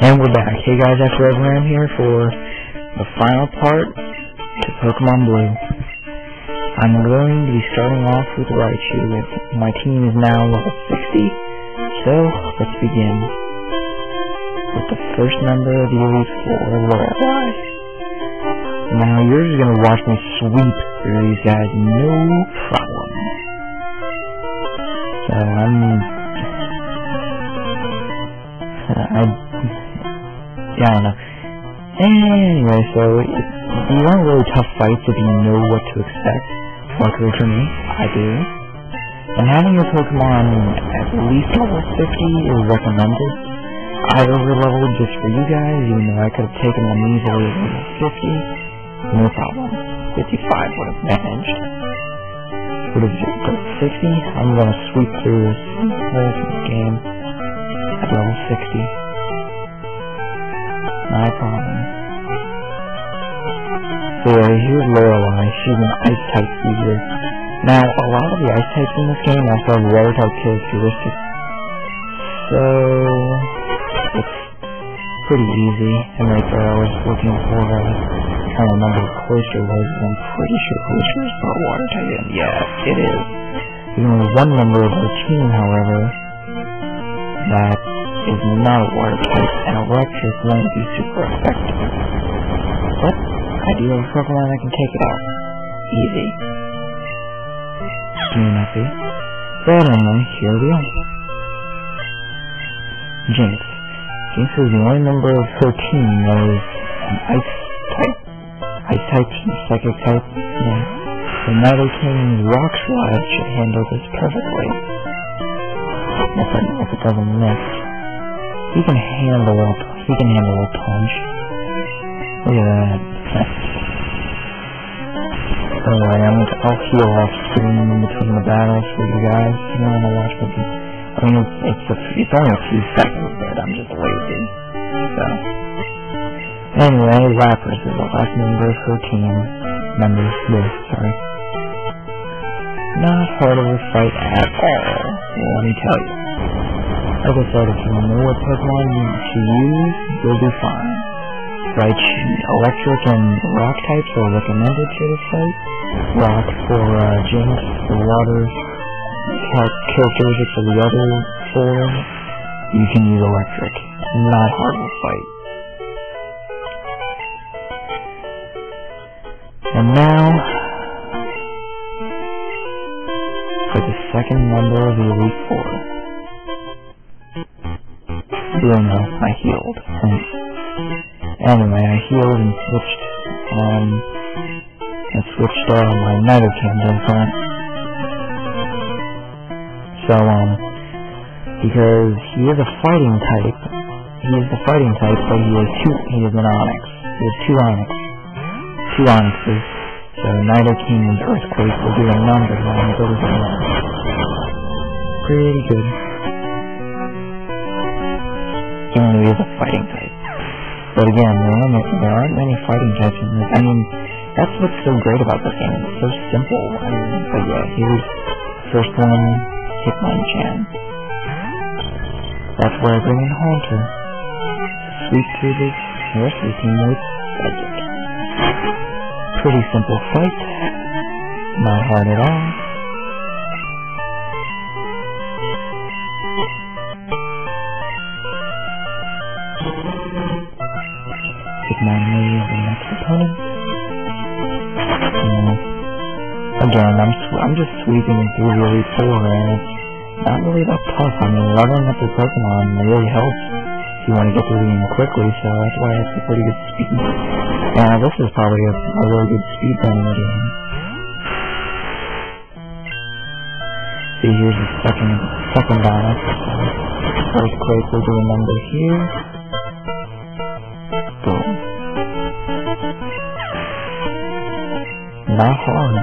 And we're back. Hey guys, FReverRam here for the final part to Pokemon Blue. I'm going to be starting off with Raichu. My team is now level 60, so let's begin with the first member of the Elite Four, Lorelei. Now you're just going to watch me sweep through these guys, no problem. So I don't know. Anyway, so these aren't really tough fights if you know what to expect. Luckily for me, I do. And having your Pokemon at least level 50 is recommended. I over-leveled just for you guys, even though I could have taken them easily at level 50. No problem. 55 would have managed. Would have just got 60. I'm gonna sweep through this whole game at level 60. Not a problem. So here's Lorelei. She's an Ice-type user. Now, a lot of the Ice types in this game also have Water-type characteristics. So it's pretty easy. And right there I was looking for, trying to remember what Cloyster was, and I'm pretty sure Cloyster is part Water-type, and yeah, it is. There's only one member of our team, however, that is not a water type, and electric won't be super effective. But I do have a Pokemon that can take it out. Easy. Nothing. But anyway, here we are. Jinx. Jinx is the only member of her team that is an Ice type. Ice type, Psychic type. Yeah. The Nidoking's Rock Slide should handle this perfectly. If it doesn't miss. He can handle a punch. Look at that. Anyway, I'll heal off screen in between the battles for you guys. You don't want to watch with me. I mean, it's only a few seconds, but I'm just lazy. So, anyway, Lapras is the last member of her team. Sorry. Not hard of a fight at all, let me tell you. Like I said, if you know what Pokemon to use, you'll be fine. Raichu, Electric and Rock types are recommended for this fight. Rock for Jinx, the water characteristics of the other four. You can use Electric. Not hard to fight. And now, for the second member of the Elite Four. Bruno, I healed. Anyway, I healed and switched my Nidoking in front. So, because he is a fighting type, but he is an Onix. He has two Onixes. So Nidoking's Earthquake will do a number on his other one. Pretty good. Even though he is a fighting type. But again, there aren't many fighting types in this. I mean, that's what's so great about this game. It's so simple. But yeah, here's the first one, Hitmonchan. That's where I bring in Haunter. Sweep through the rest of the team with Psychic. Pretty simple fight. Not hard at all. Hitmonlee is the next opponent. Again, I'm just sweeping through the Elite Four, and it's not really that tough. I mean, leveling up your Pokemon really helps if you want to get through the game quickly, so that's why it's a pretty good speed. Yeah, this is probably a really good speed running game. See, here's the second battle. Earthquake will do a number here. Boom. Not hard.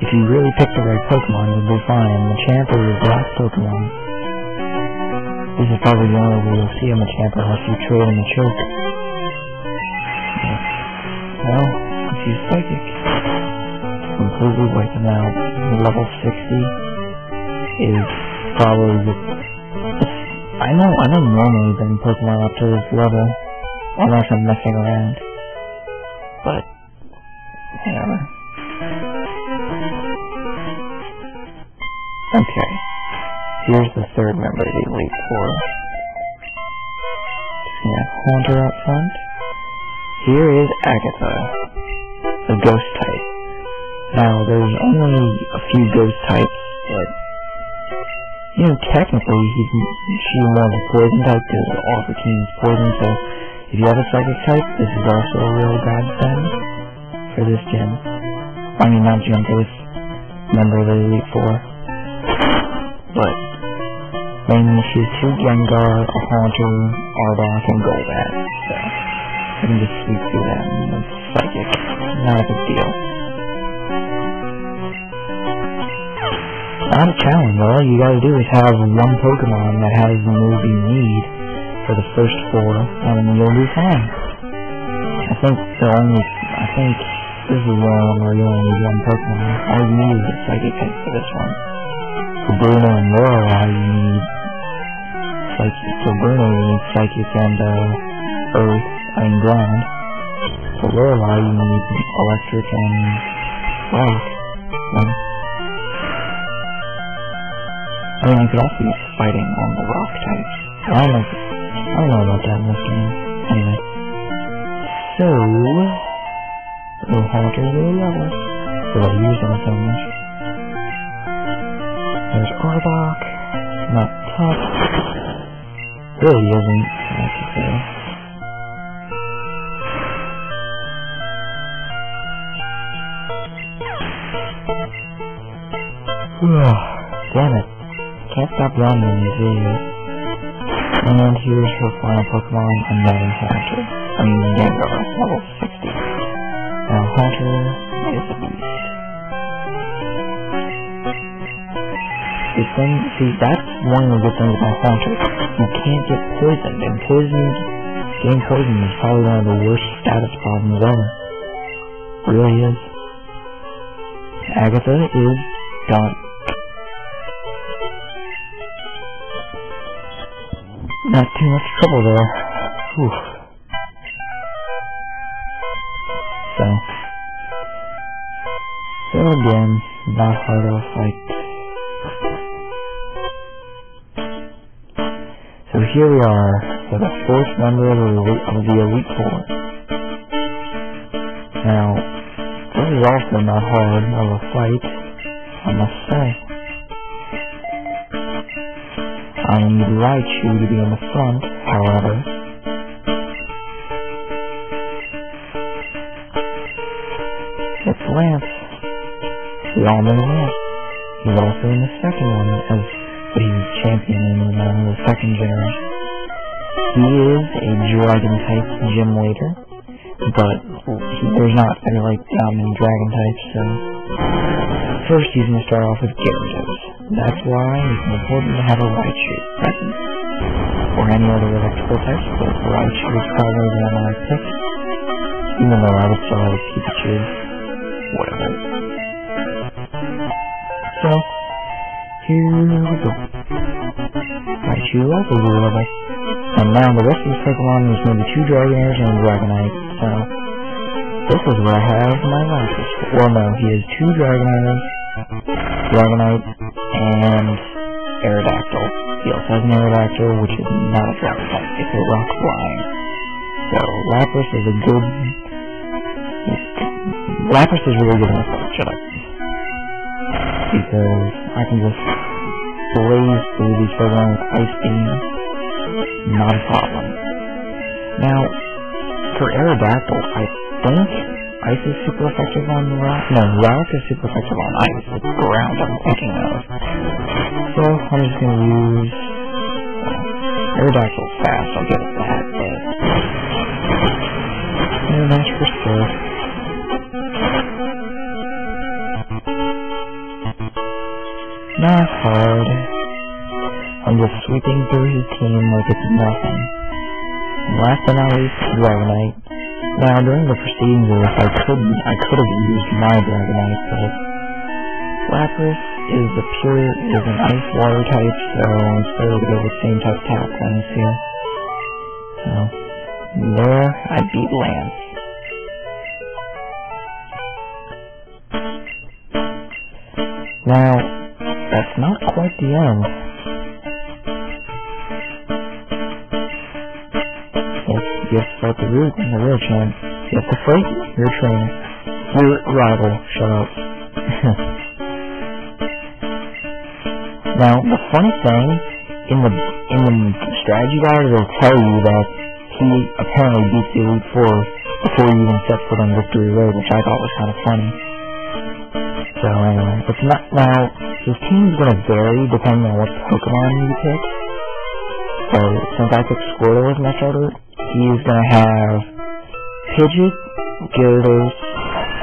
If you really pick the right Pokemon, you'll be fine. And Machamp is the last Pokemon. This is probably the only way you'll see a Machamp unless you trade him a Choke. Well, if you Psychic, completely wipe him out. Level 60 is probably the... I I know normally bring Pokemon up to this level, unless I'm messing around. But, whatever. Okay. Here's the third member of the Elite Four. We have Haunter up front. Here is Agatha, the ghost type. Now, there's only a few ghost types, but, you know, technically, she's more of a poison type, because all of her team's poison, so if you have a psychic type, this is also a real godsend for this gym. I mean, not gym, for this member of the Elite Four. But, mainly she's 2 Gengar, a Haunter, Arbok, and Golbat, so I can just sweep through that, and it's psychic. Not a big deal. Not a challenge, all you gotta do is have one Pokemon that has the move you need for the first 4, and you'll be fine. I think this is one where you only need one Pokemon. All you need is a Psychic type for this one. For Bruno and Lorelei, you need Psychic. For Bruno, you need Psychic and Ground. For Lorelei, you need Electric and Rock. I mean, you could also use Fighting on the Rock types. I don't know about that in this game. Anyway. So, we'll Haunter really level. So I'll use them so much. There's Arbok. Not tough. Really isn't, I should say. Damn it. Can't stop yawning in these videos. And here's her final Pokemon, another Haunter. I mean, Gengar, level 60. Now, Haunter is a beast. See, that's one of the good things about Haunter. You can't get poisoned, and getting poisoned is probably one of the worst status problems ever. It really is. Agatha is done. Not too much trouble there. Whew. So again, not hard of a fight. So here we are, for the 4th member of the Elite Four. Now, this is also not hard of a fight, I must say. I need Raichu to be in the front, however. It's Lance. We all know Lance. He's also in the second one, but he's champion in the second generation. He is a Dragon-type gym leader, but there's not any, dominant Dragon types, so first he's going to start off with Gyarados. That's why it's important to have a Raichu present. Or any other electrical types, but Raichu is probably the one I picked. Even though I would still have a Pikachu. Whatever. So, here we go. Raichu level 0. And now the rest of the Pokemon is going to be 2 Dragonairs and a Dragonite, so this is where I have my Lapras. Well, no, he has 2 Dragonairs, Dragonite, and Aerodactyl. He also has an Aerodactyl, which is not a Dragon type, it's a Rock Flying. So, Lapras is a good... Lapras is really good in this fight, shut up. Because I can just blaze through these Pokemon with Ice Beam. Not a problem. Now, for Aerodactyl, I think Ice is super effective on Rock. No, Rock is super effective on Ice. It's Ground I'm thinking of. So, I'm just gonna use... Aerodactyl's fast, I'll give it that, but... No match for Surf. Not hard. I'm just sweeping through his team like it's nothing. And last but not least, Dragonite. Now, during the proceedings of this, I could have used my Dragonite, but Lapras is an ice water type, so it's better to go with the same type of attack Lance here. So, there, I beat Lance. Now, that's not quite the end. You have to fight the real champ. You have to fight your trainer. Your rival. Shut up. Now, the funny thing, in the strategy guide, it'll tell you that he apparently beat the Elite Four before he even set foot on Victory Road, which I thought was kind of funny. So anyway, it's not, now, his team's gonna vary depending on what Pokemon you pick. So, since I picked Squirtle as my starter, he's gonna have Pidgeot, Gyarados,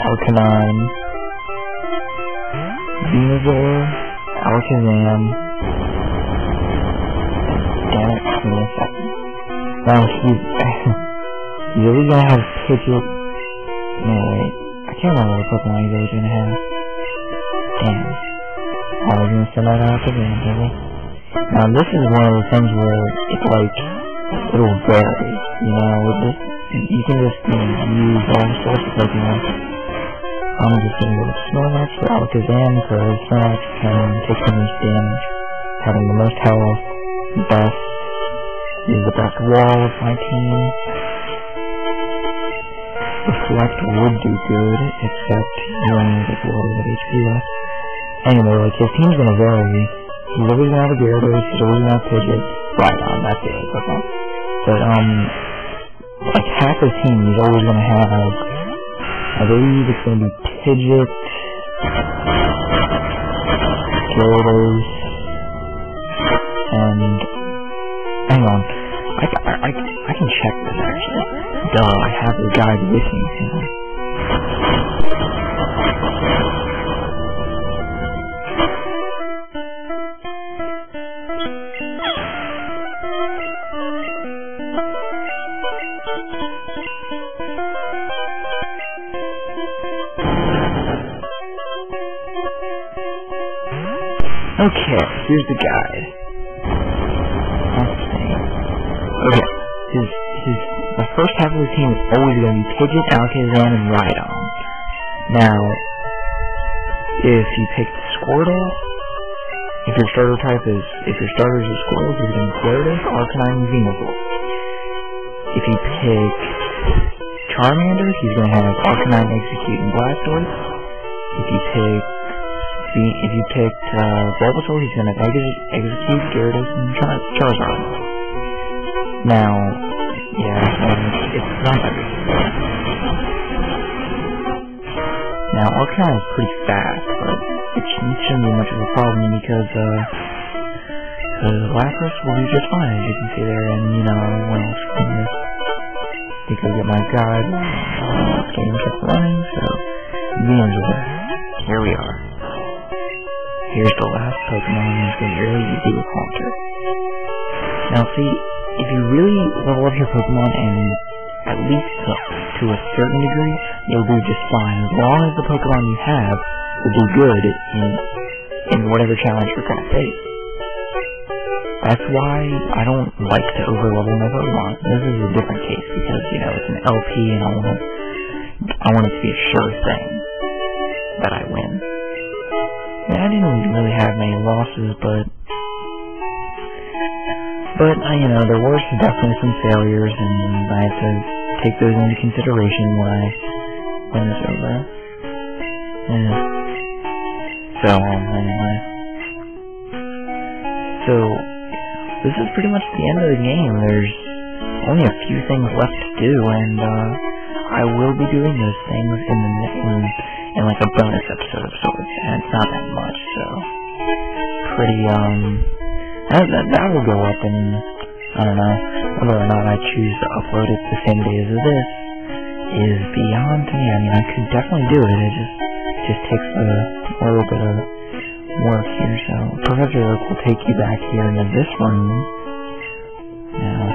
Arcanine, Venusaur, Alakazam. Damn it, give me a second. Now he's really gonna have Pidgeot. No wait, I can't remember what Pokemon he's really gonna have. Damn. I was gonna send that out to him, baby. Now this is one of the things where it's like, it'll vary, you know, you can just use all sorts of Pokemon. I'm just gonna go with Snorlax for Alakazam, because Snorlax can take the most damage, having the most health, is the best wall of my team. Reflect would do good, except you only get a little bit of HP left. Anyway, like, his team's gonna vary. He's always gonna have a Gyarados, he's always gonna have Pidgeot. Right on, that's it, okay. But, like, half his team he's always gonna have, I believe it's gonna be Pidgeot, Gyarados, and, hang on, I can check this actually. Duh, I have the guide with me, you know. Okay, here's the guide. Let's see. Okay, the first half of the team is always going to be Pidgeot, Alakazam, and Rhydon. Now, if you pick Squirtle, if your starter is Squirtle, you're going to be Gyarados, Arcanine, and Venusaur. If you pick Charmander, he's going to have Arcanine, Execute, and Blastoise. If you picked Bulbasaur, he's going to have Execute, Gyarados, and Charizard. Now, yeah, it's not that good. Now, Arcanine is pretty fast, but it shouldn't be much of a problem because Lapras will be just fine, as you can see there, and, you know, what else can this? Because get my guide, this game kept running, so, Venusaur. Here we are. Here's the last Pokemon, and it's going to be really easy with Haunter. Now see, if you really level up your Pokemon and at least to a certain degree, you'll do just fine, as long as the Pokemon you have will do good in whatever challenge you're going to face. That's why I don't like to overlevel my Pokemon. This is a different case, because, you know, it's an LP and I want it to be a sure thing that I win. I didn't really have many losses, but you know, there were definitely some failures, and I have to take those into consideration when I win this over. Yeah. So, anyway. So, this is pretty much the end of the game. There's only a few things left to do, and I will be doing those things in like a bonus episode of sorts, and it's not that much, so pretty, that will go up in, I don't know, whether or not I choose to upload it the same day as this is beyond me. I mean, I could definitely do it, it just takes a little bit of work here, so Professor Oak will take you back here into this room. Now,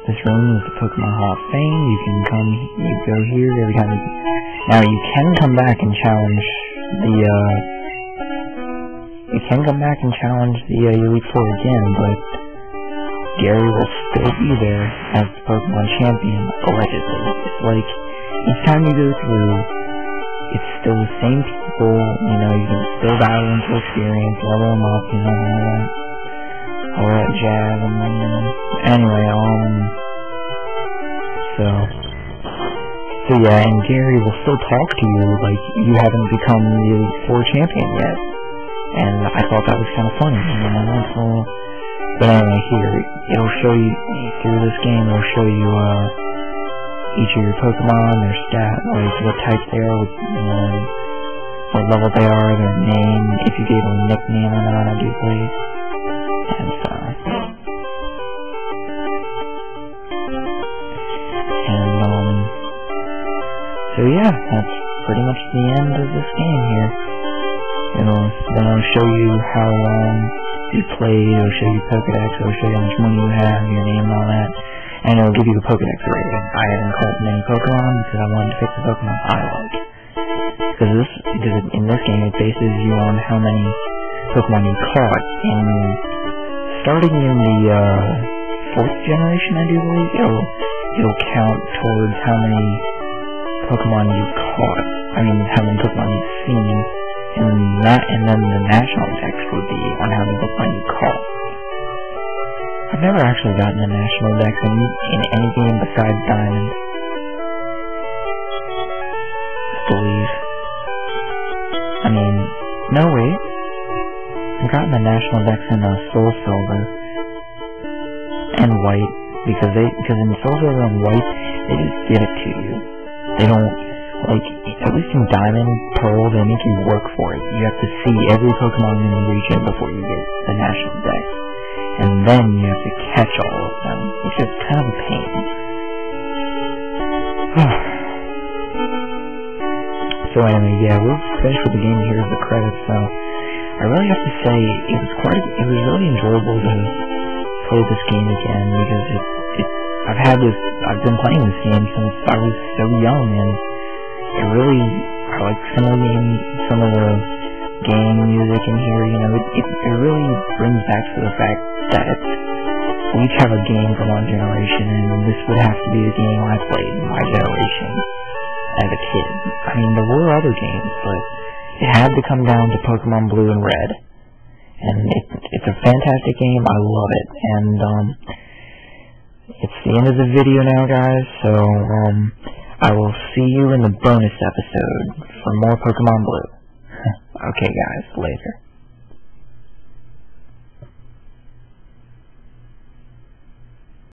this room is the Pokemon Hall of Fame. You go here every time now you can come back and challenge the can come back and challenge the Elite Four again, but Gary will still be there as the Pokemon champion, allegedly. It's like, each time you go through, it's still the same people, you know, you can still battle them for experience, level them up, you know, all that jazz, and anyway, so yeah, and Gary will still talk to you like you haven't become the Elite Four champion yet, and I thought that was kind of funny, you know, so, but anyway, here, it'll show you, through this game, it'll show you, each of your Pokemon, their stat, like what type they are, what level they are, their name, if you gave them a nickname or not, I do believe, and so yeah, that's pretty much the end of this game here. Then I'll show you how you played, it'll show you Pokedex, it'll show you how much money you have, your name and all that, and it'll give you a Pokedex rating. I haven't caught many Pokemon because I wanted to pick the Pokemon I like. Because in this game it bases you on how many Pokemon you caught, and starting in the 4th generation, I do believe, it'll count towards how many Pokemon you caught. I mean, how many Pokemon you've seen, and then the national dex would be on how many Pokemon you caught. I've never actually gotten a national dex in any game besides Diamond, I believe. I mean, no wait. I've gotten a national dex in Soul Silver and White, because in Soul Silver and White, they just give it to you. They don't, like, at least in Diamond, Pearl, they make you work for it. You have to see every Pokemon in the region before you get the national dex. And then you have to catch all of them, which is kind of a pain. So anyway, yeah, we'll finish with the game. Here's the credits, so I really have to say, it was really enjoyable to play this game again, because I've been playing this game since I was so young, and I like some of the game music in here, you know, it really brings back to the fact that we each have a game from one generation, and this would have to be the game I played in my generation as a kid. I mean, there were other games, but it had to come down to Pokemon Blue and Red, and it's a fantastic game, I love it, and it's the end of the video now, guys, so I will see you in the bonus episode for more Pokemon Blue. Okay, guys, later.